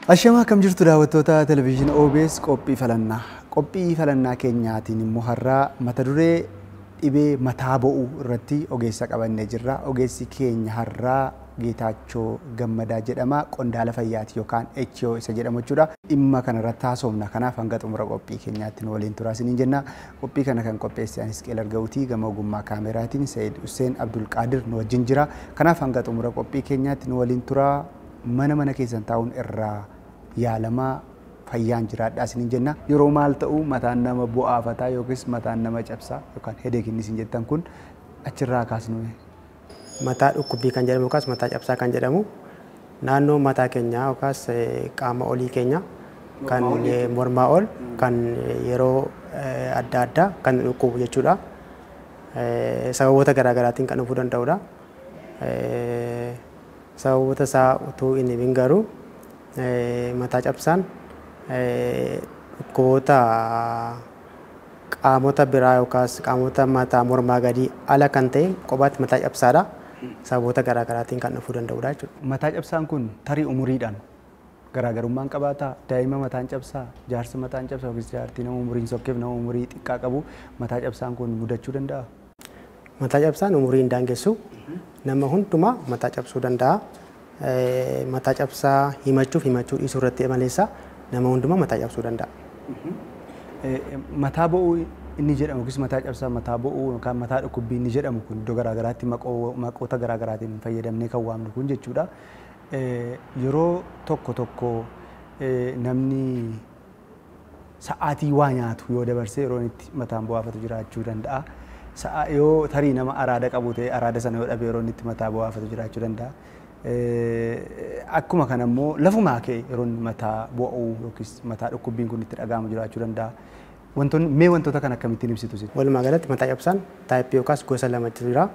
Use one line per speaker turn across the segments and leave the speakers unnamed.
Ashamaa kam jirtu daawwattoota televezyiinii OBS qophii falannaa. Qophii falannaa keenyaatiin immoo har'aa mata duree dhibee mataa bo'uu irratti ogeessa qabannee jirra. Ogeessi keenya har'aa Geetaachoo Gammadaa jedhama. Qondaala fayyaati yookaan HO isa jedhamu jechuudha. Dhimma kana irratti haasofna. Kanaaf hanga xumura qophii keenyaatti waliin turaa isiniin jenna. Qophii kana kan qopheesse anis Qeelar Gawutii gama ogummaa kaameraatiin Sayyid Hussein Abdul Qaadir nu wajjin jira. Kanaaf hanga xumura qophii keenyaatti waliin turaa. Mana keessan taa'uun irraa yaalamaa fayyaan jiraadhaa isiniin jenna. Yeroo maal ta'u mataan nama bu'aafataa yookiis mataan nama cabsaa yookaan hedeekiin isin jettan kun achirraa kaasnu.
Mataa dhukkubbii kan jedhamu yookaas mataa cabsaa kan jedhamu naannoo mataa keenyaa yookaas qaama olii keenya kan mormaa ol kan yeroo adda addaa kan dhukkubu jechuudha. Sababoota garaagaraatiin kan dhufuu danda'udha. Sababoota isaa utuu inni hin garuu mataa cabsaan dhukkuboota qaamota biraa yookaas qaamota mataa mormaa gadii ala kan ta'e kophaatti mataa cabsaadha. Sababoota garaagaraatiin kan dhufuu danda'udha jechuudha.
Mataa cabsaan kun tarii umuriidhaan garaagarummaan qabaataa? Daa'ima mataan cabsaa, jaarsa mataan cabsaa yookiis jaartii nama umuriin sokkeef nama umurii xiqqaa qabu mataa cabsaan kun mudachuu danda'a?
Mataa cabsaan umurii hin daangessu. Nama hundumaa mataa cabsuu danda'a. Mataa cabsaa himachuu dhiisuu irratti maleessa nama hundumaa mataa cabsuu danda'a.
Mataa bo'uu inni jedhamu yookiis mataa cabsaa mataa bo'uu yookaan mataa dhukkubbii inni jedhamu kun iddoo garaagaraatti maqoota garaagaraatiin fayyadamnee kan waamnu kun jechuudha. Yeroo tokko namni sa'aatii waa nyaatu yoo dabarse yeroo itti mataan bu'aafatu jiraachuu danda'a. Yoo tarii nama araada qabu ta'e araada sana yoo dhabe yeroo itti mataa bu'aafatu jiraachuu danda'a. Akkuma kana immoo lafumaa ka'e yeroo mataa bo'uu yookiis mataa dhukkubbiin kun itti dhaga'amu jiraachuu danda'a. Wantoota kana akkamittiin ibsitu?
Walumaa galatti mataa cabsaan taayippii yookaas gosa lamatu jira.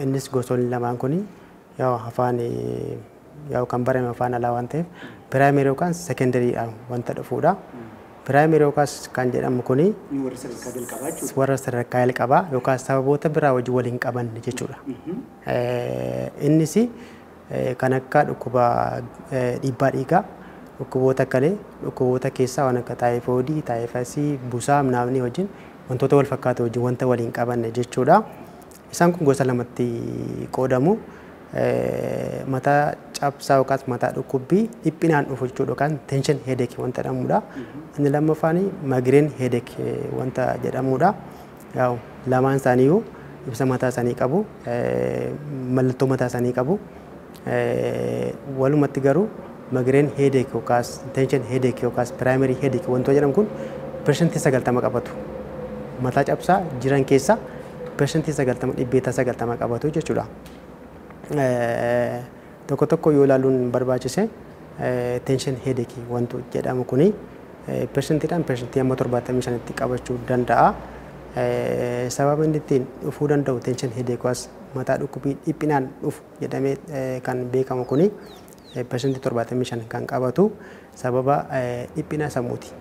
Innis gosoonni lamaan kun afaan kan barame afaan alaa waan ta'eef piraayimerii yookaan sekendariidhaan wanta dhufuudha. Piraayimerii yookaas kan jedhamu kun warra sadarkaa jalqabaa yookaas sababoota biraa wajjin waliin qaban jechuudha. Innis kan akka dhukkuba dhiibbaa dhiigaa, dhukkuboota kalee, dhukkuboota keessaa waan akka taayifoodii, taayifasii, busaa naafni wajjin wantoota wal fakkaatu wajjin wanta waliin qaban jechuudha. Isaan kun gosa lamatti qoodamu. Mataa cabsaa yookaas mataa dhukkubbii dhiphinaan dhufu jechuudha yookaan tension headache wanta jedhamudha. Inni lammaffaan migraine headache wanta jedhamudha. Lamaan isaaniiyyuu ibsa mataa isaanii qabu, mallattoo mataa isaanii qabu. Walumatti garuu migraine headache yookaas tension headache yookaas primary headache wanta jedhamu kun persentii 90 qabatu. Mataa cabsaa jiran keessa persentii 90 qabatu jechuudha. Tokko yoo ilaaluun barbaachise tension headache wantu jedhamu kuni persentiidhaan persentii 75 qabachuu danda'a. Sababa inni ittiin dhufuu danda'u tension headache was mataa dhukkubbii dhiphinaan dhufu jedhamee kan beekamu kuni persentii 75 kan qabatu sababa dhiphina sammuuti.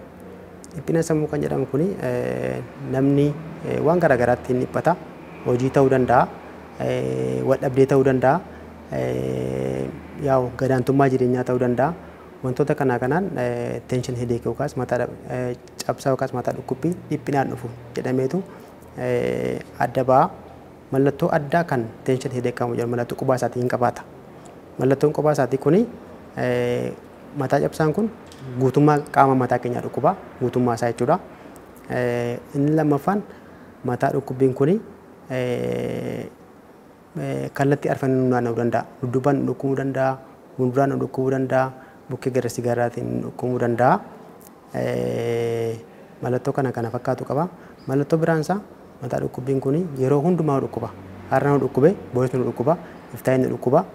Dhiphina sammuu kan jedhamu kuni namni waan garaagaraatti dhiphata. Hojii ta'uu danda'a. Wadhabdee ta'uu danda'a. Gadaantummaa jireenyaa ta'uu danda'a. Wantoota kanaan tension headache yookaas mataa cabsaa yookaas mataa dhukkubbii dhiphinaan dhufu jedhameetu adda ba'a. Mallattoo addaa kan tension headache qabu jedhamu mallattoo qubaa isaatii hin qabaata. Mallattoon qubaa isaatii kuni mataa cabsaan kun guutummaa qaama mataa keenyaa dhukkuba guutummaa isaa jechuudha. Inni lammaffaan mataa dhukkubbiin kuni kallattii arfaniin naanna'uu danda'a. Dudduubaan dhukkubuu danda'a, fuulduraan dhukkubuu danda'a, bukkee gara sigaaraatiin dhukkubuu danda'a. Mallattoo kana fakkaatu qaba. Mallattoo biraan isaa mataa dhukkubbiin kun yeroo hundumaa dhukkuba. Har'a nu dhukkube, boris nu dhukkuba, iftaan nu dhukkuba.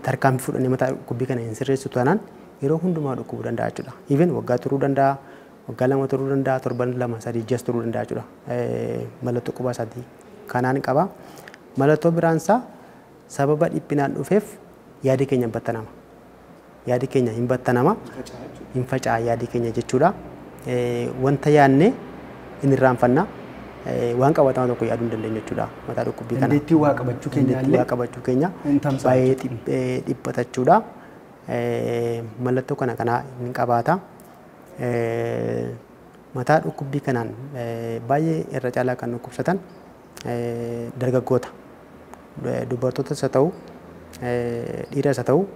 Tarkaanfii fudhannee mataa dhukkubbii kana hin sirreessu taanaan yeroo hundumaa dhukkubuu danda'a jechuudha. Even waggaa turuu danda'a, waggaa 2 turuu danda'a, torban 2-3 jas turuu danda'a jechuudha. Mallattoo qubaa isaatii kanaan qaba. Mallattoo biraan isaa sababa dhiphinaan dhufeef yaadi keenya hin battanama. Yaadi keenya hin battanama, hin faca'a yaadi keenya jechuudha. Wanta yaadne hin irraanfanna. Waan qabatamaa tokko yaaduu hin dandeenye jechuudha. Mataa dhukkubbii kana.
Dandeettii waa qabachuu keenya
baay'ee dhiphata jechuudha. mallattoo kana hin qabaata. Mataa dhukkubbii kanaan baay'ee irra caalaa kan dhukkubsatan dargaggoota. Dubartootas haa ta'u, dhiiras haa ta'u,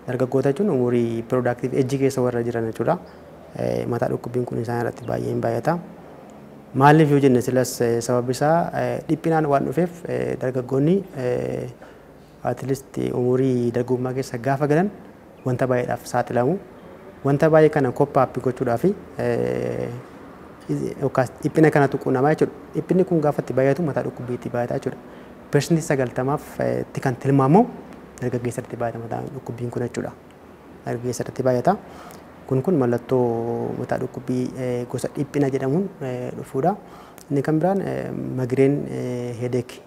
dargaggoota jechuun umurii productive age keessa warra jiran jechuudha. Mataa dhukkubbiin kun isaan irratti baay'ee hin baay'ata. Maaliif yoo jenne silas sababni isaa dhiphinaan waan dhufeef dargaggoonni at least umurii dargaggummaa keessa gaafa galan wanta baay'eedhaaf saaxilamu. Wanta baay'ee kana koppaappi gochuudhaaf yookaas dhiphina kana tuquunamaa jechuudha. Dhiphinni kun gaafa itti baay'atu mataa dhukkubbiitti baay'ata jechuudha. Persentii 90% kan tilmaamu dargaggeessatti baay'ata mataa dhukkubbiin kun jechuudha. Dargaggeessatti baay'ata. Kun mallattoo mataa dhukkubbii gosa dhiphina jedhamuun dhufuudha. Inni kan biraan migreen headache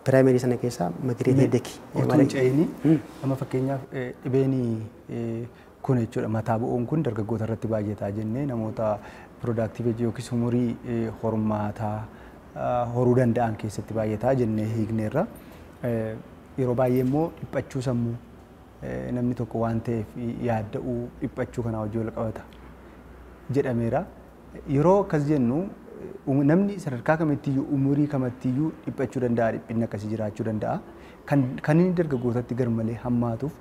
primary sana keessa migreen headache.
Ortuun ce'inii amma fakkeenyaaf dhibeen kun jechuudha mataa bu'uun kun dargaggoota irratti baay'ataa jennee namoota productive yookiis umurii hormaataa horuu danda'an keessatti baay'ataa jennee hiikneerra. Yeroo baay'ee immoo dhiphachuu sammuu namni tokko waan ta'eef yaadda'uu dhiphachuu kana wajjin wal qabata jedhameera. Yeroo akkas jennu namni sadarkaa kamittiyyuu umurii kamittiyyuu dhiphachuu danda'a, dhiphinni akkasii jiraachuu danda'a. Kan inni dargaggootatti garmalee hammaatuuf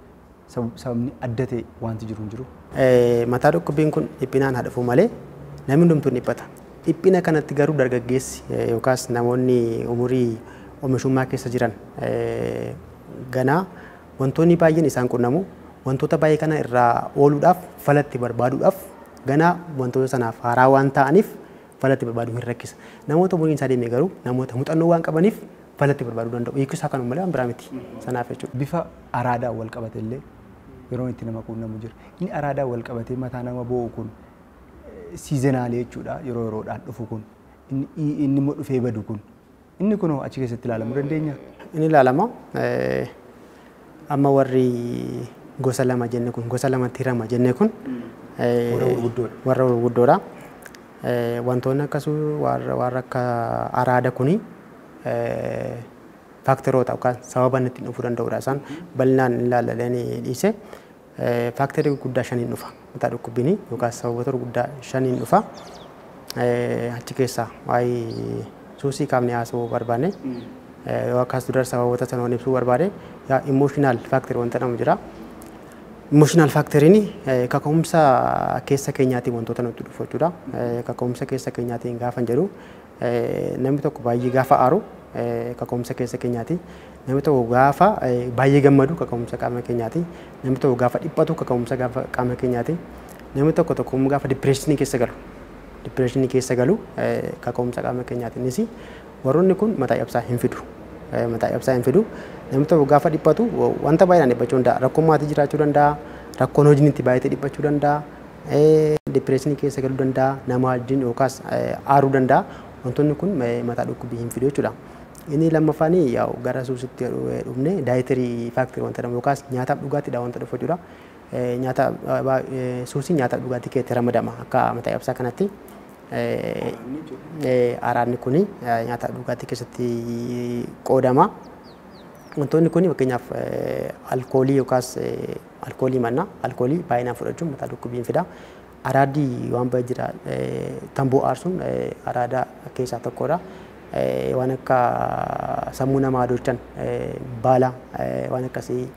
sababni adda ta'e wanti jiru hin jiru.
Mataa dhukkubbiin kun dhiphinaan haa dhufu malee namni hundumtuu ni dhiphata. Dhiphina kanatti garuu dargaggeessi yookaas namoonni umurii oomishummaa keessa jiran ganaa wantoonni baay'een isaan qunnamu. Wantoota baay'ee kana irraa ooluudhaaf falatti barbaaduudhaaf ganaa wantoota sanaaf haaraa waan ta'aniif falatti barbaaduu hin rakkisa. Namoota umuriin isaa deemee garuu namoota muuxannoo waan qabaniif falatti barbaaduu danda'u. Hiikisaa kanuma malee waan biraa miti sanaaf jechuudha.
Bifa araadaan wal qabate illee yeroo itti nama qunnamu jira. Inni araadaan wal qabatee mataa nama bo'u kun siizenaalee jechuudha yeroo yeroodhaan dhufu kun inni immoo dhufee badu kun inni kunoo achi keessatti ilaalamuu dandeenya.
Inni ilaalama amma warri gosa lama jenne kun gosa lamatti hirama jenne kun warra gurguddoodha. Wantoonni akkasuu warra akka araada kuni faakteroota yookaan sababa inni ittiin dhufuu danda'udha. Isaan bal'inaan ilaalanii dhiise faakterii guddaa shaniin dhufa. Mataa dhukkubbiin yookaan sababoota guddaa shaniin dhufa. Achi keessaa waa'ee suusii kaafnee haasa'uu barbaanne yoo akkas dura sababoota sana ibsuu barbaade emotional factor wanta jedhamu jira. Emotional factoriin kaka'umsa keessa keenyaatiin wantoota nutti dhufu jechuudha. Kaka'umsa keessa keenyaatiin gaafa jedhu namni tokko baay'ee gaafa aaru kaka'umsa keessa keenyaatiin, namni tokko gaafa baay'ee gammadu kaka'umsa qaama keenyaatiin, namni tokko gaafa dhiphatu kaka'umsa qaama keenyaatiin, namni tokko gaafa dipireeshinii keessa galu kaka'umsa qaama keenyaatiin. Innis warroonni kun mataa ibsaa hin fidu. Namni tokko gaafa dhiphatu wanta baay'inaan dhiphachuu danda'a. Rakkoon maatii jiraachuu danda'a. Rakkoon hojiin itti baay'atee dhiphachuu danda'a. Dipireeshinii keessa galuu danda'a. Nama wajjin yookaas aaruu danda'a. Wantoonni kun mataa dhukkubbii hin fidu jechuudha. Inni lammaffaan gara suusitti dhufne daayitarii faaktirii wanta jedhamu yookaas nyaataaf dhugaatiidha wanta dhufu jechuudha. Suusiin nyaataaf dhugaatii keessatti ramadama akka mataa ibsaa kanatti. Araadni kun nyaata dhugaatii keessatti qoodama. Wantoonni kun fakkeenyaaf alkoolii yookaas alkoolii manna alkoolii baay'inaan fudhachuun mataa dhukkubbii fida. Araadii waan baay'ee jira. Tamboo aarsuun araada keessaa tokkodha. Waan akka sammuu namaa adochan baala waan akkasii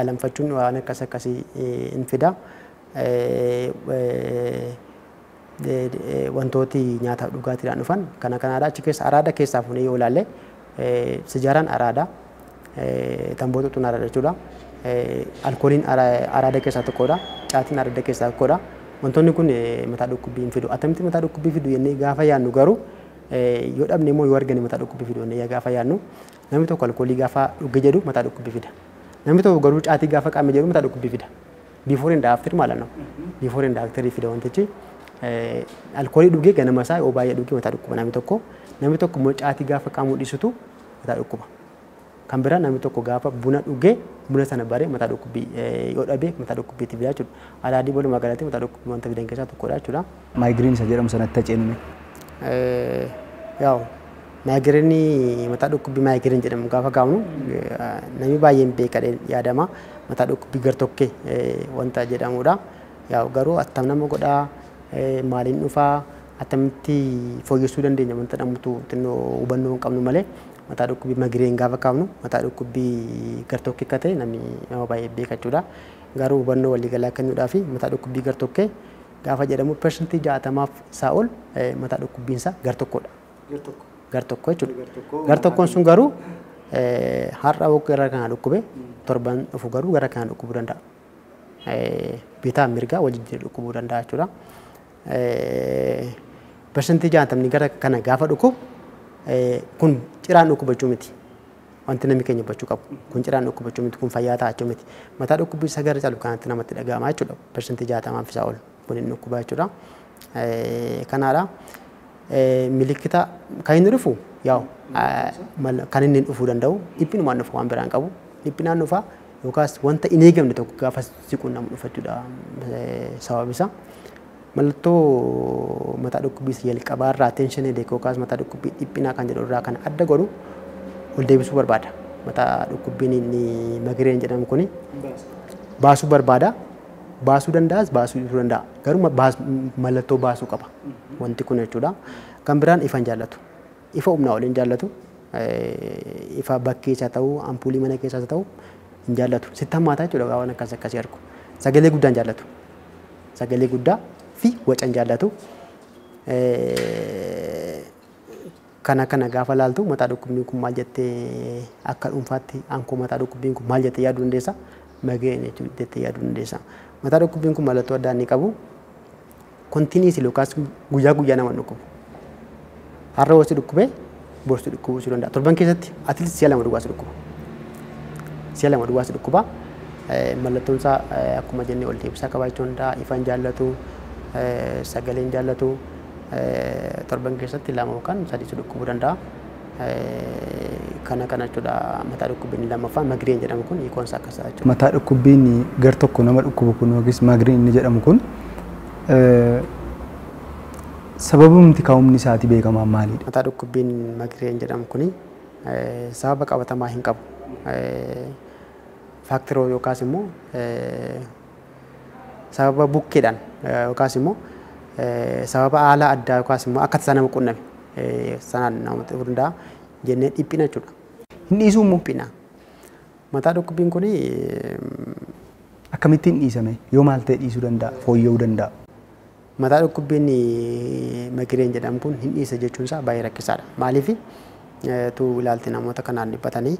alanfachuun waan akkasii hin fida. Wantooti nyaataaf dhugaatiidhaan dhufan kanaadha. Achi keessa araada keessaa fuunee yoo ilaalle sijaaraan araada, tamboo xuxuun araada jechuudha. Alkooliin araada keessaa tokkodha. Caatiin araada keessaa tokkodha. Wantoonni kun mataa dhukkubbii hin fidu. Attamitti mataa dhukkubbii fidu jennee gaafa yaadnu garuu yoo dhabne immoo yoo argine mataa dhukkubbii fidu jennee gaafa yaadnu namni tokko alkoolii gaafa dhuge jedhu mataa dhukkubbii fida. Namni tokko garuu caatii gaafa qaame jedhu mataa dhukkubbii fida. Before and after ማለት ነው. Before and after fida wantichi alkoolii dhugee ganama isaa yoo baay'ee dhugee mataa dhukkuba namni tokko immoo caatii gaafa qaamuu dhiisutu mataa dhukkuba. Kan biraa namni tokko gaafa buna dhugee buna sana baree mataa dhukkubbii yoo dhabee mataa dhukkubbiitti fida jechuudha. Araadii walumaa galatti mataa dhukkubbii wanta fidan keessaa tokkodha jechuudha.
Maayigiriin isa jedhamu sanatti ceenume.
Maayigireenii mataa dhukkubbii maayigireen jedhamu gaafa kaa'amnu namni baay'een beekadhee yaadama. Mataa dhukkubbii gartokkee wanta jedhamudha. Yaa garuu attam nama godhaa maaliin dhufaa attamitti fooyyessuu dandeenya wanta dhamutu xinnoo hubannoo hin qabnu malee mataa dhukkubbii maayigireen gaafa kaa'amnu mataa dhukkubbii gartokkee akka ta'e namni nama baay'ee beekachuudha. Garuu hubannoo waliigalaa kennuudhaa fi mataa dhukkubbii gartokkee gaafa jedhamu persentii 60 isaa ol mataa dhukkubbiinsa gartokkoodha. Gartokko jechuudha. Gartokkoon sun garuu har'a gara kana dhukkube torban dhufu garuu gara kana dhukkubuu danda'a. Bitaa mirgaa wajjin dhukkubuu danda'a jechuudha. Persentii 60 gara kana gaafa dhukkubu kun ciraan dhukkubachuu miti. Wanti namni keenya hubachuu qabu. Kun ciraan dhukkubachuu miti kun fayyaa taa'achuu miti. Mataa dhukkubbii isa gara caalu kanatti namatti dhaga'ama jechuudha. Persentii 60 isaa ol kun inni dhukkubaa jechuudha. Kanaadha. Milikkita kan inni dhufu yaa'u kan inni dhufuu danda'u dhiphinumaan dhufu waan biraan qabu dhiphinaan dhufaa yookaas wanta hin eegamne tokko gaafa siquun nama dhufachuudha sababisa. Mallattoo mataa dhukkubbii jalqabaa irraa attention headache yookaas mataa dhukkubbii dhiphinaa kan jedhu irraa kan adda godhu ol deebisuu barbaada. Mataa dhukkubbiin inni maayigireen jedhamu kuni baasuu barbaada. Baasuu danda'as baasuu dhiisuu danda'a. Garuu mallattoo baasuu qaba. Wanti kun jechuudha. Kan biraan ifa hin jaallatu. Ifa humnaa ol hin jaallatu. Ifa bakkeessa ta'uu ampuulii mana keessaas ta'uu hin jaallatu. Sitti hammaataa jechuudha waan akkasii argu. Sagalee guddaa hin jaallatu. Sagalee guddaa fi waca hin jaallatu. Kana gaafa laaltu mataa dhukkubbiin kun maal jettee akka dhuunfaatti ankoo mataa dhukkubbiin kun maal jettee yaaduu dandeessa? Maayigireen jettee yaaduu dandeessa. Mataa dhukkubbiin kun mallattoo addaa inni qabu kontiiniisii yookaas guyyaa guyyaa nama dhukkubu. Har'a wasi dhukkubee borsi dhukkubuu danda'a. Torban keessatti atileetii si'a 2 dhugaas dhukkuba. Si'a 2 dhugaas dhukkuba. Mallattoon isaa akkuma jennee ol deebisaa qabaachuu danda'a. Ifa hin jaallatu, sagalee hin jaallatu. Torban keessatti 2 yookaan 3 dhukkubuu danda'a. Kana jechuudha mataa dhukkubbiin lammaffaan maayigireen jedhamu kun hiikoon isaa akkas jechuudha.
Mataa dhukkubbiin gar tokko nama dhukkubu kun yookiis maayigireen inni jedhamu kun sababumti ka'umni isaatii beekamaan maalidha?
Mataa dhukkubbiin maayigireen jedhamu kun sababa qabatamaa hin qabu. Faaktiroo yookaas immoo sababa bukkeedhaan yookaas immoo sababa haala addaa yookaas immoo akka tasaa nama qunname sanaan nama ta'uu danda'a jennee dhiphina jechuudha.
Hin dhiisuu immoo?
Dhiphina. Mataa dhukkubbiin kun
akkamittiin dhiisame? Yoo maal ta'e dhiisuu danda'a? Fooyya'uu danda'a?
Mataa dhukkubbiin maayigireen jedhamu kun hin dhiisa jechuun isaa baay'ee rakkisaadha. Maaliif tu ilaalti namoota kanaan dhiphatanii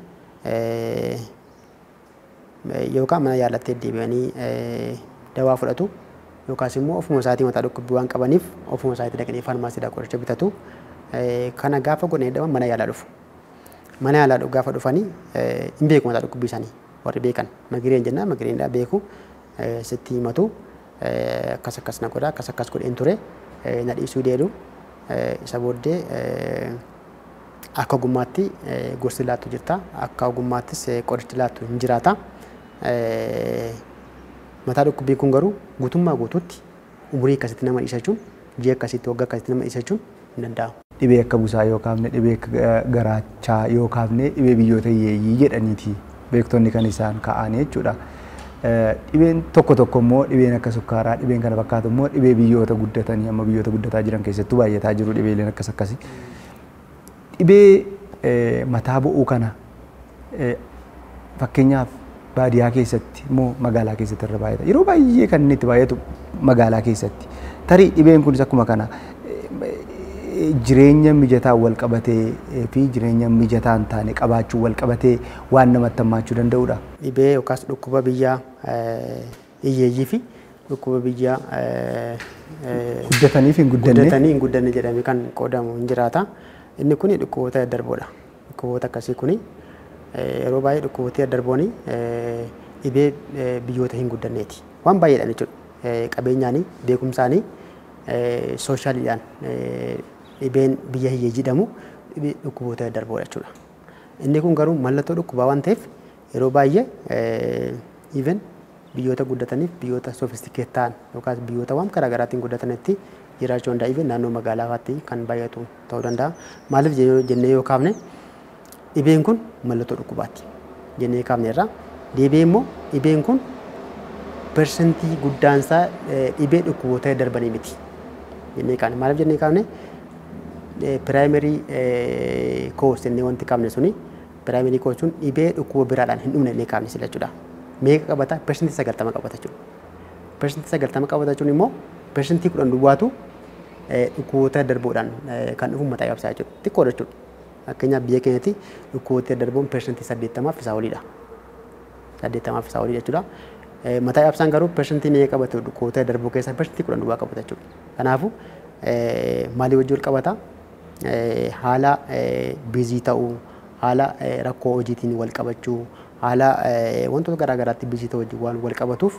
yookaan mana yaalattee deebi'anii dawaa fudhatu yookaas immoo ofuma isaatii mataa dhukkubbii waan qabaniif ofuma isaatii dhaqanii faarmaasiidhaa qoricha bitatu. Kana gaafa godhanii dhaban mana yaalaa dhufu. Mana yaalaa gaafa dhufanii hin beeku mataa dhukkubbii isaanii warri beekan maayigireen jennaan maayigireenidha beeku sitti himatu akkas na godha akkas godheen ture na dhiisuu deedu isa booddee akka ogummaatti gorsi laattu jirta akka ogummaattis qorichi laattu hin jiraata. Mataa dhukkubbii kun garuu guutummaa guutuutti umurii akkasitti nama dhiisachuun ji'a akkasitti waggaa akkasitti nama dhiisachuun hin danda'amu.
Dhibee akka busaa yoo kaafne dhibee akka garaachaa yoo kaafne dhibee biyyoota hiyyeeyyii jedhaniiti beektonni kan isaan ka'an jechuudha. Dhibeen tokko immoo dhibeen akka sukkaaraa dhibeen kana fakkaatu immoo dhibee biyyoota guddatanii amma biyyoota guddataa jiran keessattuu baay'ataa jiru dhibeeleen akkasii. Dhibee mataa bu'uu kana fakkeenyaaf baadiyyaa keessatti immoo magaalaa keessatti irra baay'ata. Yeroo baay'ee kan inni itti baay'atu magaalaa keessatti. Tarii dhibeen kunis akkuma kana jireenya mijataan wal qabatee fi jireenya mijataa hin taane qabaachuu wal qabatee waan namatti hammaachuu danda'udha.
Dhibee yookaas dhukkuba biyyaa hiyyeeyyii fi dhukkuba biyyaa
guddatanii fi hin
guddanne jedhamee kan qoodamu hin jiraata. Inni kun dhukkuboota daddarboodha. Dhukkuboota akkasii kun yeroo baay'ee dhukkuboota daddarboon dhibee biyyoota hin guddanneeti. Waan baay'eedhaan jechuudha. Qabeenyaanii beekumsaanii sooshaaliidhaan dhibeen biyya hiyyeeyyii jedhamu dhibee dhukkuboota daddarboodha jechuudha. Inni kun garuu mallattoo dhukkubaa waan ta'eef yeroo baay'ee even biyyoota guddataniif biyyoota sofistikeet ta'an yookaas biyyoota waan garaagaraatiin guddatanitti jiraachuu danda'a. Dhibeen naannoo magaalaa faatti kan baay'atu ta'uu danda'a. Maaliif jennee yoo kaafne dhibeen kun mallattoo dhukkubaati jennee kaafne irraa deebi'ee immoo dhibeen kun persentii guddaansaa dhibee dhukkuboota darbanii miti jennee kaafne. Maaliif jennee kaafne piraayimarii koos jennee wanti kaafne suni piraayimarii koos sun dhibee dhukkuba biraadhaan hin dhumne jennee kaafne sila jechuudha. Meeqa qabata? Persentii 90 qabata jechuudha. Persentii 90 qabata jechuun immoo persentii 10 duwwaatu dhukkuboota darboodhaan kan dhufu mataa qabsaa jechuudha. Xiqqoodha jechuudha. Fakkeenyaaf biyya keenyatti dhukkuboota darboon persentii 80 fi isaa oliidha. 80 fi isaa olii jechuudha. Mataa qabsaan garuu persentii meeqa qabatu dhukkuboota darboo keessaa persentii 10 duwwaa qabata jechuudha. Kanaafuu maalii wajjin wal qabata? Haala bizii ta'uu, haala rakkoo hojiitiin wal qabachuu, haala wantoota garaa garaatti bizii ta'uu wajjin waan wal qabatuuf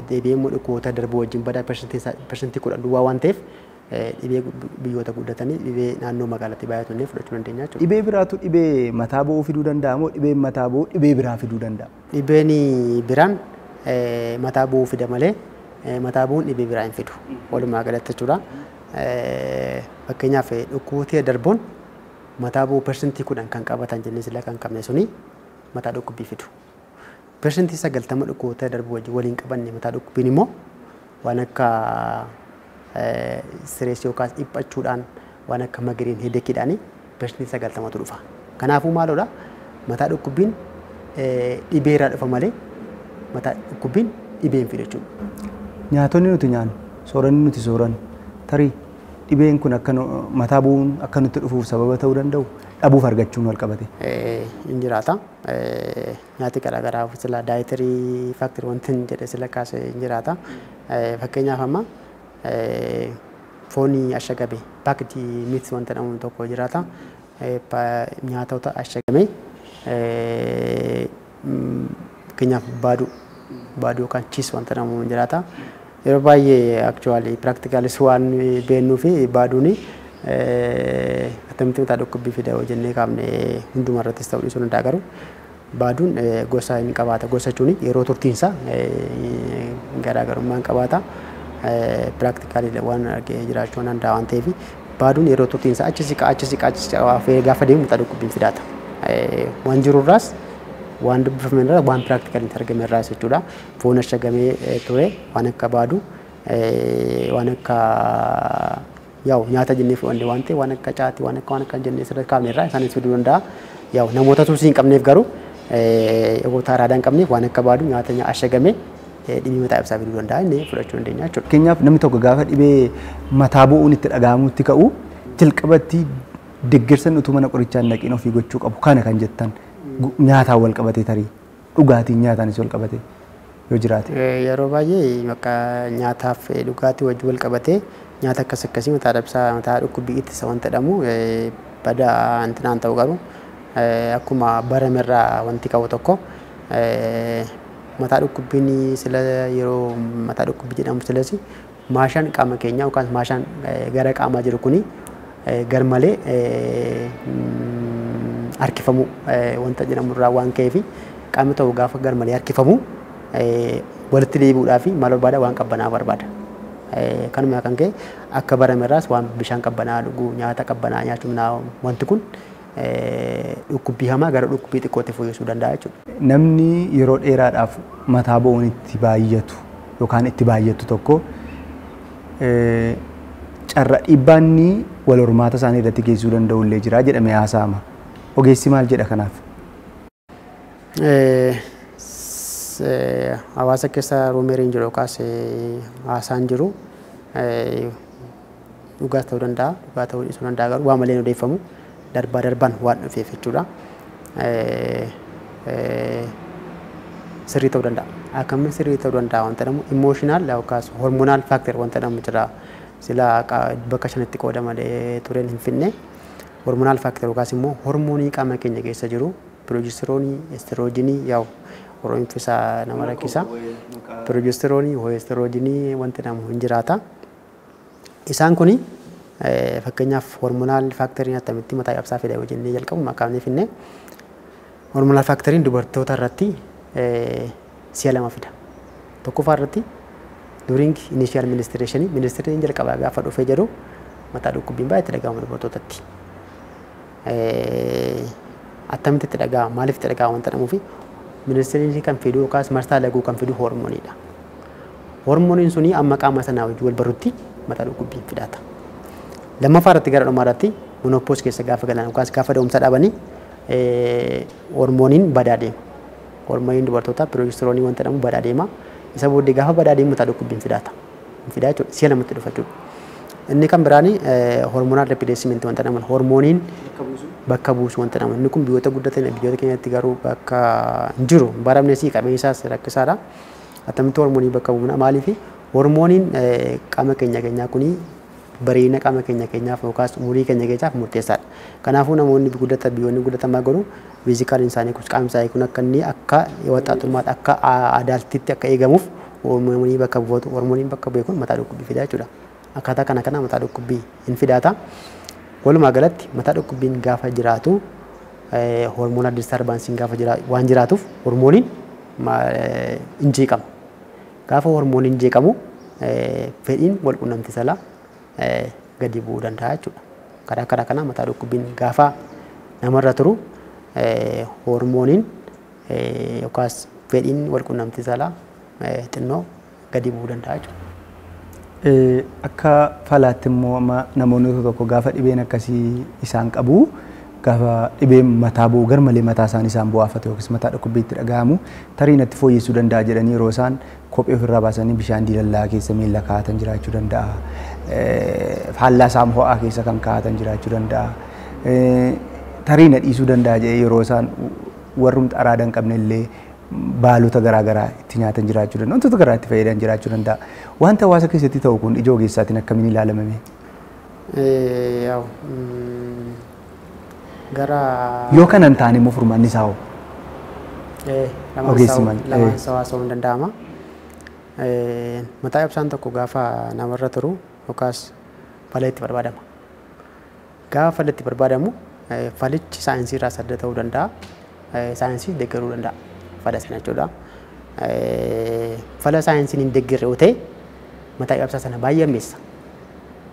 deebi'ee immoo dhukkuboota darboo wajjin badaa persentii 10 duwwaa waan ta'eef dhibee biyyoota guddatanii dhibee naannoo magaalaatti baay'atu illee fudhachuu dandeenya jechuudha.
Dhibee biraatu dhibee mataa bu'uu fiduu danda'a moo dhibeen mataa bu'uu dhibee biraa fiduu danda'a?
Dhibeen biraan mataa bu'uu fida malee mataa bu'uun dhibee biraa hin fidu. Walumaa galatti jechuudha. Fakkeenyaaf dhukkuboota darboon mataa bu'uu persentii 10 kan qabatan jennee sila kan qabne suni mataa dhukkubbii fidu. Persentii 90 dhukkuboota darboo wajjin waliin qabanne mataa dhukkubbiin immoo waan akka stress yookaas dhiphachuudhaan waan akka magariin hedekiidhaan persentii 90tu dhufa. Kanaafuu maalodha? Mataa dhukkubbiin dhibeerraa dhufa malee mataa dhukkubbiin dhibeen fidu jechuudha.
Nyaatonni nuti nyaannu, sooranni nuti soorannu tarii dhibeen kun akka mataa bu'uun akka nutti dhufuuf sababa ta'uu danda'u dhabuuf argachuun wal qabate.
Hin jiraata. Nyaati garaa garaa sila daayitarii faaktirii wanti hin jedhe sila kaase hin jiraata. Fakkeenyaaf amma foonii ashagame paaktii miits wanta jedhamu tokko jiraata. Nyaatota ashagame fakkeenyaaf baaduu yookaan chiis wanta jedhamu jiraata. Yeroo baay'ee actually practically waan beennuu fi baaduuni attamitti mataa dhukkubbii fida jennee kaafne hunduma irrattis ta'uu dhiisuu danda'a garuu baaduun gosa hin qabaata. Gosa jechuun yeroo turtiinsa garaagarummaa hin qabaata. Practically waan argee jiraachuu danda'a waan ta'eef baaduun yeroo turtiinsa achi siqaa gaafa deemu mataa dhukkubbiin fidaata. Waan jirurraas waan dubbifame irraa waan practically itti argame irraas jechuudha. Foon ashagamee ture waan akka baaduu waan akka yaa'u nyaata jennee fudhanne waan ta'e waan akka caatii waan akka jennee sirra kaafne irraa isaanis fiduu danda'a. Yaa'u namoota tuusii hin qabneef garuu eegoota aadaa hin qabneef waan akka baaduu nyaata ashagamee dhibii mataa ibsaa fiduu danda'a inni fudhachuu dandeenya jechuudha.
Fakkeenyaaf namni tokko gaafa dhibee mataa bu'uun itti dhaga'amutti ka'u jalqabatti deeggarsan utuu mana qorichaa hin dhaqiin ofii gochuu qabu kana kan jettan nyaataan wal qabatee tarii dhugaatiin nyaataanis wal qabatee yoo jiraate.
Yeroo baay'ee bakka nyaataaf dhugaatii wajjin wal qabatee nyaata akkasii mataa dhabsaa mataa dhukkubbii ittisa wanta jedhamu badaa intinaan ta'u garuu akkuma baramerraa wanti qabu tokko mataa dhukkubbiin sila yeroo mataa dhukkubbii jedhamu silas maashaan qaama keenyaa yookaan maashaan gara qaamaa jiru kuni garmalee harkifamu wanta jedhamu irraa waan ka'eef qaamni ta'u gaafa garmalee harkifamu walitti deebi'uudhaaf maal barbaada waan qabbanaa barbaada. Kanuma kan ka'e akka baramerraas waan bishaan qabbanaa dhuguu nyaata qabbanaa nyaachuun wanti kun dhukkubbii hamaa gara dhukkubbii xiqqootti fooyyessuu danda'a jechuudha.
Namni yeroo dheeraadhaaf mataa bu'uun itti baay'atu yookaan itti baay'atu tokko carra dhibbaanni wal hormaata isaanii irratti geessisuu danda'u illee jira jedhamee haasa'ama. Ogeessi maal jedha kanaaf?
Hawaasa keessa ruumeriin jiru yookaas haasaan jiru dhugaas ta'uu danda'a dhugaa ta'uu dhiisuu danda'a garuu waa malee odeeffamu darbaan waan dhufeef jechuudha. Sirrii ta'uu danda'a. Akkamiin sirrii ta'uu danda'a wanta jedhamu emotional yookaas hormonaal faakter wanta jedhamu jira. Sila bakka shanatti qoodamee tureen hin finne hormonaal faakter yookaas immoo hormoonii qaama keenya keessa jiru piroojistiroonii, estiroojinii yaa'u Oromoon fisaa nama rakkisa. Piroojistiroonii, hoesteroojinii wanti jedhamu hin jiraata. Isaan kuni fakkeenyaaf hormonaal faakteriin attamitti mataa cabsaa fida yoo jennee jalqabu maqaan finne hormonaal faakteriin dubartoota irratti si'a lama fida. Tokkoffaa irratti during initial ministration ministeriin jalqabaa gaafa dhufee jedhu mataa dhukkubbiin baay'ee itti dhaga'ama dubartootatti. Attamitti itti dhaga'ama maaliif itti dhaga'ama wanta jedhamuufi ministeriin kan fidu yookaas marsaa laguu kan fidu hormooniidha. Hormooniin suni amma qaama sanaa wajjin wal barutti mataa dhukkubbiin fidaata. Lammaffaa irratti gara dhumaa irratti monopoos keessa gaafa galan yookaas gaafa da'umsa dhaabanii hormooniin badaa deema. Hormooniin dubartootaa piroojistiroonii wanta jedhamu badaa deema. Isa booddee gaafa badaa deemu mataa dhukkubbiin fidaata. Fidaa jechuudha si'a lamatti dhufa jechuudha. Inni kan biraani hormoonal repileesimentii wanta jedhaman hormooniin bakka buusu wanta jedhaman inni kun biyyoota guddatan biyyoota keenyatti garuu bakka hin jiru baramne sii qabeessaas rakkisaadha. Attamitti hormoonii bakka bu'uuna maaliifi hormooniin qaama keenyaa kunii bareedina qaama keenyaaf yookaas umurii keenyaaf murteessaadha. Kanaafuu namoonni biyyoonni guddatan maal godhu fiizikaaliin isaanii kun qaamni isaanii kun akka inni akka waxxaxummaatti akka adaaltitti akka eegamuuf hormoonii bakka buufatu hormooniin bakka bu'e kun mataa dhukkubbii fidaa jechuudha. Akkaataa kana mataa dhukkubbii hin fidaata. Walumaa galatti mataa dhukkubbiin gaafa jiraatu hormoonal disturbansiin gaafa waan jiraatuuf hormooniin hin jeeqama. Gaafa hormooniin jeeqamu fedhiin wal quunnamtii saalaa gadi bu'uu danda'a jechuudha. Karaa kana mataa dhukkubbiin gaafa namarra turu hormooniin yookaas fedhiin wal quunnamtii saalaa xinnoo gadi bu'uu danda'a jechuudha.
Akka falaatti immoo namoonni tokko gaafa dhibeen akkasii isaan qabu gaafa dhibeen mataa bu'u garmalee mataa isaanii isaan bu'aafate yookiis mataa dhukkubbiitti dhaga'amu tarii natti fooyyessuu danda'a jedhanii yeroo isaan kophee ofirraa baasanii bishaan diilallaa keessa miila kaa'atan jiraachuu danda'a. Faallaa isaan ho'aa keessa kan kaa'atan jiraachuu danda'a. Tarii na dhiisuu danda'a jedhee yeroo isaan warrumti araada hin qabne illee baalota garaagaraa itti nyaatan jiraachuu danda'a. Wantoota garaa itti fayyadaman jiraachuu danda'a. Wanta hawaasa keessatti ta'u kun ija ogeessaatiin akkamiin ilaalamame? Yoo kana hin taane immoo furmaanni isaa hoo?
Lamaan hawaasa hin danda'ama. Mataa ibsaan tokko gaafa namarra turu yookaas fala itti barbaadama. Gaafa fala itti barbaadamu falichi saayinsii irraa sadda ta'uu danda'a. Saayinsii deeggaruu danda'a. Fala sana jechuudha. Fala saayinsiin hin deeggarre yoo ta'e mataa ibsaa sana baay'ee ammeessa.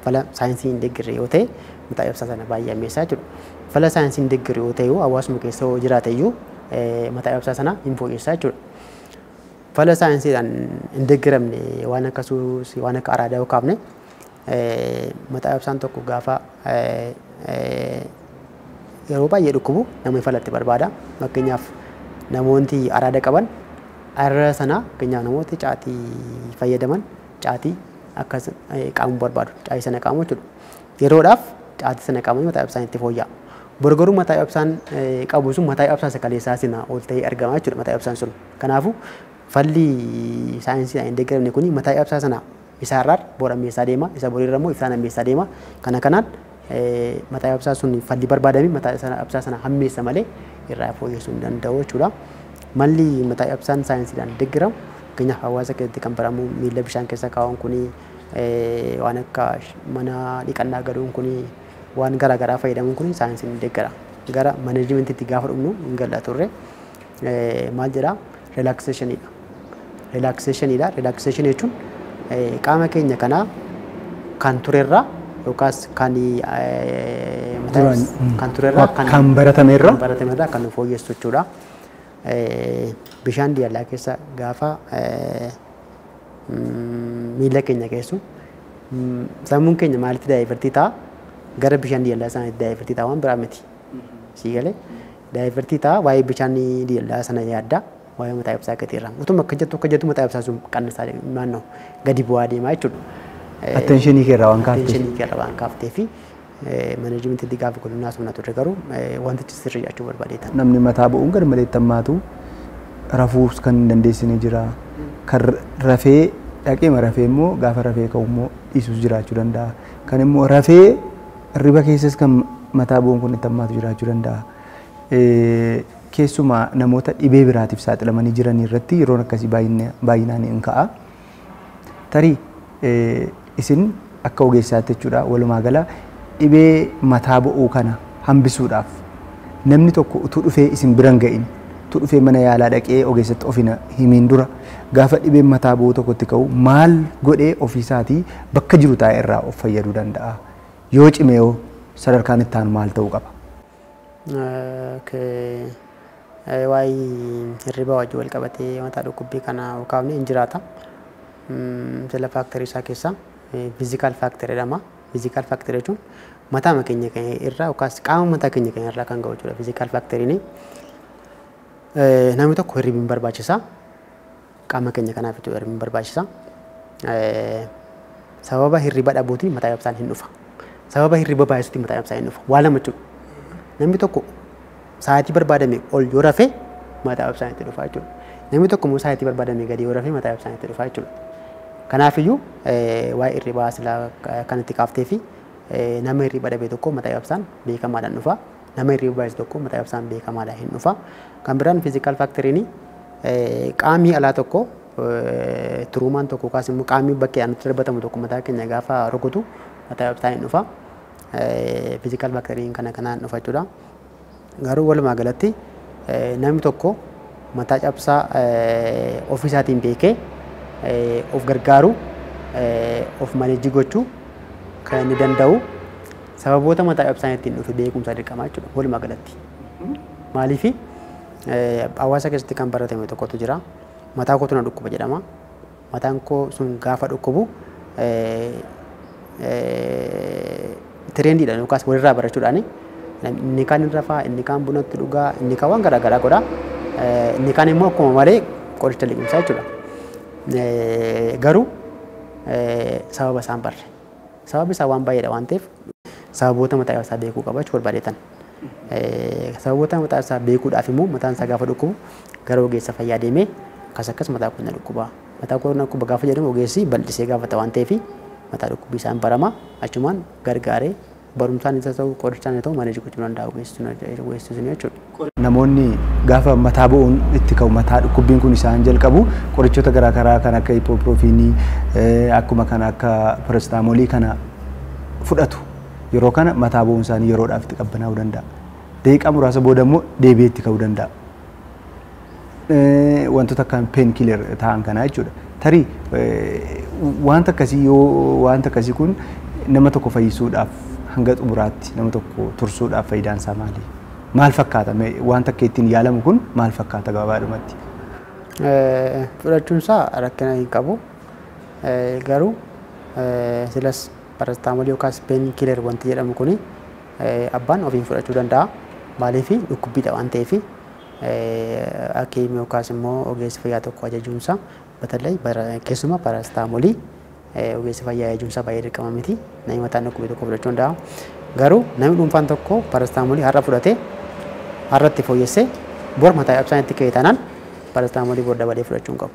Fala saayinsiin hin deeggarre yoo ta'e mataa ibsaa sana baay'ee ammeessa jechuudha. Fala saayinsiin hin deeggarre yoo ta'e hawaasuma keessa yoo jiraate iyyuu mataa ibsaa sana hin fooyyessa jechuudha. Fala saayinsiidhaan hin deeggaramne waan akkasuus waan akka araadaa yoo kaafne mataa ibsaan tokko gaafa yeroo baay'ee dhukkubu namni falatti barbaada. Fakkeenyaaf namoonni araada qaban araada sana fakkeenyaaf namooti caatii fayyadaman caatii akkas qaamuu barbaadu. Caatii sana qaamuu jechuudha. Yeroodhaaf caatii sana qaamanii mataa ibsaan itti fooyya'a. Borgaruu mataa ibsaan qabu sun mataa ibsaan sakaleessaa sina ol ta'ee argama jechuudha mataa ibsaan sun. Kanaafuu falli saayinsiidhaan hin deeggaramne kuni mataa ibsaa sana isaarraa booda ammeessaa deema. Isa booda immoo ibsaan ammeessaa deema. Kanaan mataa ibsaa sun falli barbaadame mataa ibsaa sana hammeessa malee irraa fooyyessuu hin danda'u jechuudha. Malli mataa ibsaan saayinsiidhaan deeggaramu fakkeenyaaf hawaasa keessatti kan baramu miila bishaan keessa kaa'uun kuni waan akka mana dhiqannaa galuun kuni waan garaagaraa fayyadamuun kuni saayinsiin deeggara. Gara maneejimentiitti gaafa dhufnu hin gal'a turre maal jedhaa relaakseeshiniidha. Relaakseeshiniidha. Relaakseeshinii jechuun qaama keenya kanaa kan turerraa yookaas kan turerraa
kan baratamerraa
kan fooyyessu jechuudha. Bishaan diilallaa keessa gaafa miila keenya geessu sammuun keenya maalitti daayivartii ta'a gara bishaan diilallaa sanaatti daayivartii ta'a waan biraa miti. Sii galee daayivartii ta'a waa'ee bishaan diilallaa sana yaadda waa'ee mataa ibsaa gateerra. Utuma akka jettu mataa ibsaa sun qannisaa naannoo gadi bu'aa deemaa jechuudha.
Attentionii keerraa waan kaafteef.
Attentionii keerraa waan kaafteef maneejimentiitti gaafa qunnamnaa sumna turre garuu wantichi sirrii jechuu barbaadeeta.
Namni mataa bu'uun gar malee tammaatu rafuus kan hin dandeessine jira. Kan rafee dhaqeema rafee immoo gaafa rafee ka'u immoo dhiisuus jiraachuu danda'a. Kan immoo rafee riba keessas kan mataa bu'uun kun tammaatu jiraachuu danda'a. Keessumaa namoota dhibee biraatiif saaxilamanii jiran irratti yeroon akkasii baay'inaan hin ka'a. Tarii isin akka ogeessaatti jechuudha walumaa gala dhibee mataa bu'uu kana hambisuudhaaf namni tokko utuu dhufee isin biran ga'in utuu dhufee mana yaalaa dhaqee ogeessatti ofina himiin dura gaafa dhibeen mataa bu'u tokkotti ka'u maal godhee ofiisaatii bakka jiru taa'e irraa of fayyaduu danda'a? Yoo cimee sadarkaan itti aanu maal ta'uu qaba?
Waa'ee hirriba wajjin wal qabatee mataa dhukkubbii kana kaafne hin jiraata. Jala faaktarii isaa keessaa fiizikaal faaktarii jedhama. Fiizikaal faaktarii jechuun mataa keenya irraa yookaas qaama mataa keenya irraa kan ga'u jechuudha. Fiizikaal faakteriin namni tokko hirriba hin barbaachisa. Qaama keenya kanaaf hirriba hin barbaachisa. Sababa hirriba dhabuutiin mataa cabsaan hin dhufa. Sababa hirriba baay'isuutiin mataa cabsaan hin dhufa. Waa lama jechuudha. Namni tokko sa'aatii barbaadame ol yoo rafee mataa cabsaan itti dhufa jechuudha. Namni tokko immoo sa'aatii barbaadame gadi yoo rafee mataa cabsaan itti dhufa jechuudha. Kanaafiyyuu waa'ee hirribaa silaa kan itti kaaftee fi nama hirriba dhabe tokko mataa cabsaan beekamaadhaan dhufa. Nama hirriba baay'isu tokko mataa cabsaan beekamaadhaan hin dhufa. Kan biraan fiizikaal faakteriin qaamni alaa tokko turuumaan tokko yookaas immoo qaamni bakkee nutti darbatamu tokko mataa keenya gaafa rukutu mataa cabsaan hin dhufa. Fiizikaal faakteriin kana kanaan dhufa jechuudha. Garuu walumaa galatti namni tokko mataa cabsaa ofiisaatiin beekee of gargaaru of maneejii gochuu kan inni danda'u sababoota mataa cabsaan ittiin dhufe beekumsa dirqamaa jechuudha walumaa galatti. Maaliif hawaasa keessatti kan baratame tokkotu jira. Mataa kootu na dhukkuba jedhama. Mataan koo sun gaafa dhukkubu tirendiidhaan yookaas walirraa barachuudhaan inni kaan hin rafaa, inni kaan bunatti dhugaa, inni kaan waan garaagaraa godha. Inni kaan immoo akkuma malee qoricha liqimsaa jechuudha. Garuu sababa isaan barre. Sababni isaa waan baay'eedha waan ta'eef sababoota mataa cabsaa beekuu qaba jechuudha barbaadeetan. Sababoota mataa cabsaa beekuudhaaf immoo mataan isaa gaafa dhukkubu gara ogeessa fayyaa deemee akkas mataa koo na dhukkuba. Mataa koo na dhukkuba gaafa jedhamu ogeessi bal'isee gaafata waan ta'eef mataa dhukkubbii isaan barama achumaan gargaaree barumsaan isa ta'u qorichaan isa ta'u maneejii gochuu danda'a ogeessisuun jechuudha.
Namoonni gaafa mataa bu'uun itti ka'u mataa dhukkubbiin kun isaan jalqabu qorichoota garaagaraa kan akka ibuprofenii akkuma kan akka parastamoolii kana fudhatu. Yeroo kana mataa bu'uun isaanii yeroodhaaf itti qabbanaa'uu danda'a. Daqiiqaa muraasa booda immoo deebi'ee itti ka'uu danda'a. Wantoota akka painkiller ta'an kana jechuudha. Tarii wanta akkasii kun nama tokko fayyisuudhaaf hanga xumuraatti nama tokko tursuudhaaf faayidaan isaa maali? Maal fakkaata? Wanta akka ittiin yaalamu kun maal fakkaata gabaabumatti?
Fudhachuun isaa rakkina hin qabu. Garuu silas parastamoolii yookaas painkiller wanti jedhamu kuni abbaan ofiin fudhachuu danda'a. Maaliif dhukkubbiidha waan ta'eef hakiimii yookaas immoo ogeessi fayyaa tokko ajajuunsa batallee keessumaa parastamoolii ogeessi fayyaa ajajuunsa baay'ee dirqama miti. Namni mataan dhukkubbii tokko fudhachuu danda'a. Garuu namni dhuunfaan tokko parastamoolii har'a fudhatee har'atti fooyyessee bor mataa cabsaan itti ka'e taanaan parastamoolii bor dabalee fudhachuu hin qabu.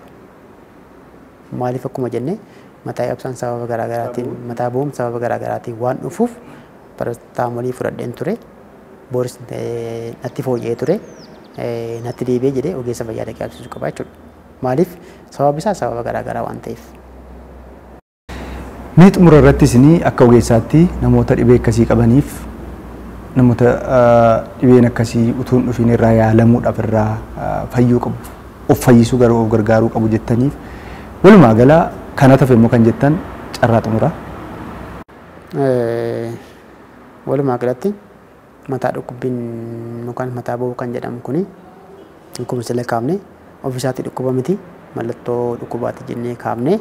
Maaliif akkuma jenne mataa cabsaan sababa garaagaraatiin mataa bu'uun sababa garaagaraatiin waan dhufuuf parastamoolii fudhadheen ture boris natti fooyya'ee ture natti deebi'ee jedhee ogeessa fayyaa dhaqee qabsiisuu qaba jechuudha. Maaliif sababni isaa sababa garaagaraa waan ta'eef.
Mee xumura irrattis akka ogeessaatti namoota dhibee akkasii qabaniif namoota dhibeen akkasii utuu hin dhufin irraa yaalamuudhaaf irraa fayyuu qabu of fayyisuu of gargaaruu qabu jettaniif walumaa gala kana tafe immoo kan jettan carraa xumura.
Walumaa galatti mataa dhukkubbiin yookaan mataa bu'uu kan jedhamu kuni akkuma sila kaafne ofiisaatti dhukkuba miti mallattoo dhukkubaatti jennee kaafne.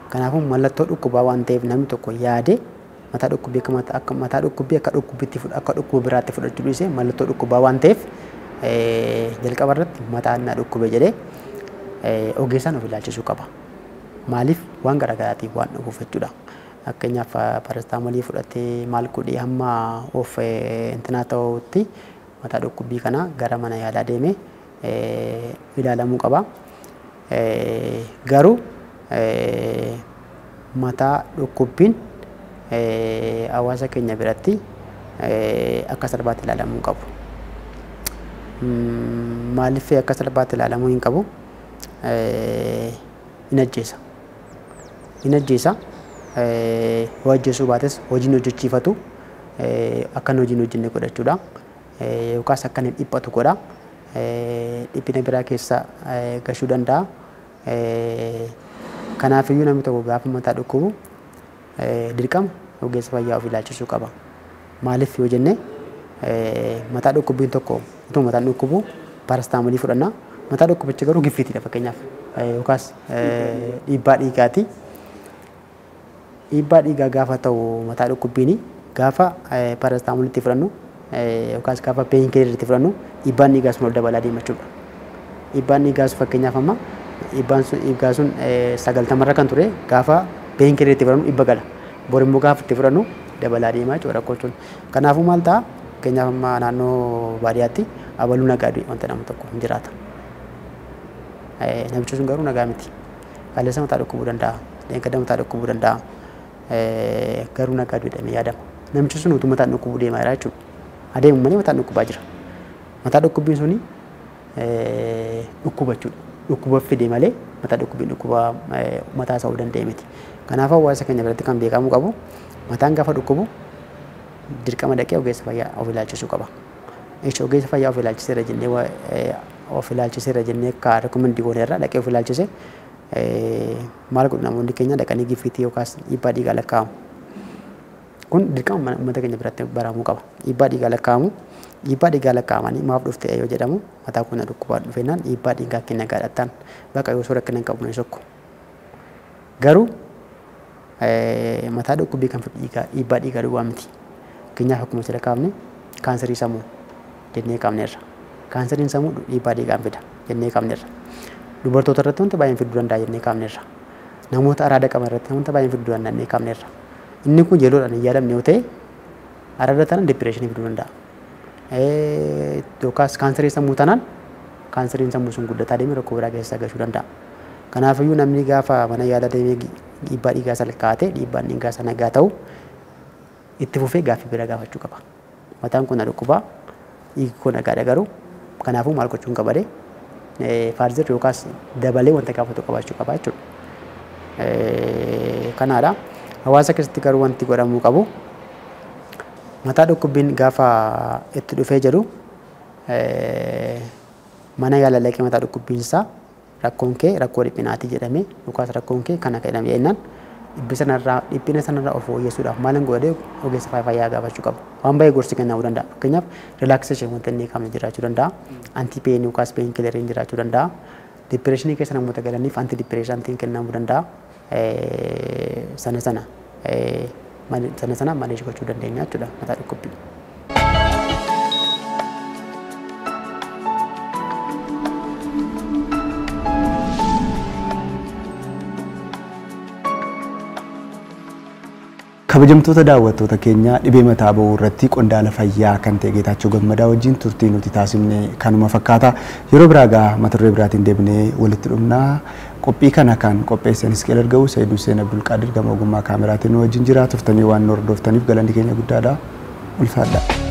Kanaafuu mallattoo dhukkubaa waan ta'eef namni tokko yaade mataa dhukkubbii akka dhukkuba biraatti fudhachuu dhiisee mallattoo dhukkubaa waan ta'eef jalqaba irratti mataan na dhukkube jedhee ogeessaan of ilaalchisuu qaba. Maaliif waan garaagaraatiif waan dhufuuf jechuudha. Fakkeenyaaf parastamoolii fudhatee maal godhee hamma of intinaa ta'utti mataa dhukkubbii kana gara mana yaalaa deemee ilaalamuu qaba. Garuu mataa dhukkubbiin hawaasa keenya biratti akka salphaatti ilaalamuu qabu. Maaliif akka salphaatti ilaalamuu hin qabu? Hin ajjeesa. Hojjechuu baates hojiin hojjechiifatu akkan hojiin hojjenne godhachuudha. Yookaas akkan hin dhiphatu godha. Dhiphina biraa keessa gashuu danda'a. Kanaafiyyuu namni tokko gaafa mataa dhukkubu dirqama ogeessa fayyaa ofii ilaalchisuu qaba. Maaliif yoo jenne mataa dhukkubbiin tokko utuu mataan dhukkubu paarastaamolii fudhanna. Mataa dhukkubichi garuu giffiitiidha fakkeenyaaf yookaas dhiibbaa dhiigaati. Dhiibbaa dhiigaa gaafa ta'u mataa dhukkubbiin gaafa paarastaamolii itti fudhannu yookaas gaafa peenkileerii itti fudhannu dhiibbaan dhiigaa sun ol dabalaa deema jechuudha. Dhiibbaan dhiigaa sun fakkeenyaaf amma dhiibbaa sun 90 kan ture gaafa peenkileerii itti fudhannu 100 gala. Bor immoo gaafa itti fudhannu dabalaa deema jechuudha rakkoon. Kanaafuu maal ta'a? Fakkeenyaaf amma naannoo baadiyyaatti abaluu nagaaduu wanta nama tokko hin jiraata. Namichi sun garuu nagaa miti. Qaalessa mataa dhukkubuu danda'a. Leenqada mataa dhukkubuu danda'a. Garuu nagaaduu jedhamee yaadama. Namichi sun utuu mataan dhukkubuu deemaa jira jechuudha. Adeemu malee mataan dhukkubaa jira. Mataa dhukkubbiin suni dhukkuba jechuudha. Dhukkuba fide malee mataa dhukkubbiin dhukkuba mataa isaa danda'e miti. Kanaafuu hawaasa keenya biratti kan beekamuu qabu mataan gaafa dhukkubu dirqama dhaqee ogeessa fayyaa of ilaalchisuu qaba. Ogeessa fayyaa of ilaalchiseera jennee of ilaalchiseera jennee akka rekomendii gooneerra dhaqee of ilaalchise maal godhu namoonni keenya dhaqanii giffiitii yookaas dhiibbaa dhiigaa lakkaa'amu. Kun dirqama uummata keenya biratti baramuu qaba. Dhiibbaa dhiigaa lakkaa'amu. Dhiibbaa dhiigaa lakkaa'amanii maaf dhufte yoo jedhamu mataa kun dhukkubaa dhufeenaan dhiibbaa dhiigaa keenya gaadhattaan bakka yoo soora kennan qabu ni sokku. Garuu mataa dhukkubbii kan fidhu dhiibbaa dhiigaa duwwaa miti. Fakkeenyaaf akkuma sira kaafne kaanserii sammuu jennee kaafneerra. Kaanseriin sammuu dhiibbaa dhiigaan fida jennee kaafneerra. Dubartoota irratti wanta baay'een fiduu danda'a jennee kaafneerra. Namoota araada qaban irratti wanta baay'een fiduu danda'a jennee kaafneerra. Inni kun yeroodhaan hin yaadamne yoo ta'e araada tanaan dipireeshinii fiduu danda'a. Yookaas kaanserii sammuu tanaan kaanseriin sammuu sun guddataa deemee rakkoo biraa keessa gahuu danda'a. Kanaafiyyuu namni gaafa mana yaala deemee dhiibbaa dhiigaa sana kaa'ate dhiibbaan dhiigaa sana nagaa ta'u itti fufee gaaffii bira gaafachuu qaba. Mataan kun dhukkubaa dhiigni kun nagaadha garuu kanaafuu maal gochuun qabade faarzir yookaas dabalee wanta gaafatu qabaachuu qaba jechuudha. Kanaadha hawaasa keessatti garuu wanti godhamuu qabu mataa dhukkubbiin gaafa itti dhufee jedhu mana yaala dhaqee mataa dhukkubbiinsaa rakkoon kee rakkoo dhiphinaatii jedhamee yookaas rakkoon kee kana jedhamee jennaan dhiphina sanarraa of fooyyessuudhaaf maalan godhee ogeessa fayyaa gaafachuu qabu. Waan baay'ee gorsi kennamuu danda'a. Fakkeenyaaf rilaakseeshin wanta inni qaamni jiraachuu danda'a. Antiipeenii yookaas peenkileriin jiraachuu danda'a. Dipireeshinii keessa namoota galaniif antidipireeshantiin kennamuu danda'a. Sana sana maneesh gochuu dandeenya jechuudha mataa dhukkubbii.
Kabajamtoota daawwattoota keenya dhibee mataa ba'uu irratti qondaala fayyaa kan ta'e Geetaachoo Gammadaa wajjin turtii nuti taasifne kanuma fakkaata. Yeroo biraa gaa mata duree biraatiin deebinee walitti dhufnaa. Qophii kana kan qopheessan Isqeel Arga'uu Sayyid Hussein Abdulqaadir gama ogummaa kaameraatiin wajjin jira. Turtanii waan nu hordoftaniif galanni keenya guddaadha. Ulfaadha.